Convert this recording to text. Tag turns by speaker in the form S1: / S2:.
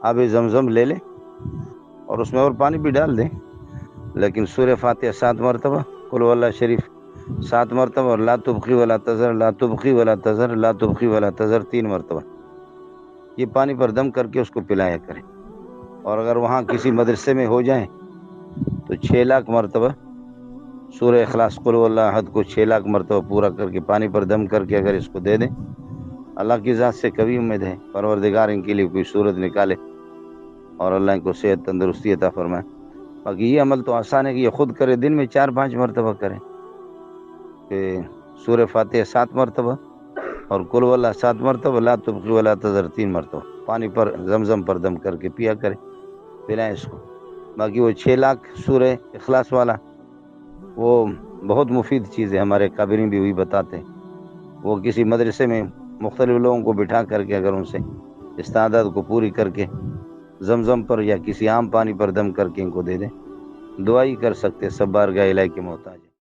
S1: آب زمزم لے لیں اور اس میں اور پانی بھی ڈال دیں، لیکن سورہ فاتحہ 7 مرتبہ، قل هو اللہ شریف 7 مرتبہ، اور لا تبقی ولا تذر، لا تبقی ولا تذر، لا تبقی ولا تذر 3 مرتبہ، یہ پانی پر دم کر کے اس کو پلایا کریں۔ اور اگر وہاں کسی مدرسے میں ہو جائیں تو 6 لاکھ مرتبہ سورہ اخلاص قل هو اللہ احد کو 6 لاکھ مرتبہ پورا کر کے پانی پر دم کر کے اگر اس کو دے دیں، اللہ کی ذات سے کبھی امید ہے پروردگار ان کے لیے کوئی صورت نکالے اور اللہ ان کو صحت تندرستی عطا فرمائے۔ باقی یہ عمل تو آسان ہے کہ یہ خود کرے، دن میں 4-5 مرتبہ کریں کہ سورہ فاتحہ 7 مرتبہ اور قل هو اللہ 7 مرتبہ، لا تبقی ولا تذر 3 مرتبہ، پانی پر زمزم پر دم کر کے پیا کرے، پلائیں اس کو۔ باقی وہ 6 لاکھ سورہ اخلاص والا وہ بہت مفید چیز ہے، ہمارے کابرین بھی وہی بتاتے ہیں۔ وہ کسی مدرسے میں مختلف لوگوں کو بٹھا کر کے اگر ان سے استعداد کو پوری کر کے زمزم پر یا کسی عام پانی پر دم کر کے ان کو دے دیں، دعائی کر سکتے، سب بارگاہ الہی کے محتاج۔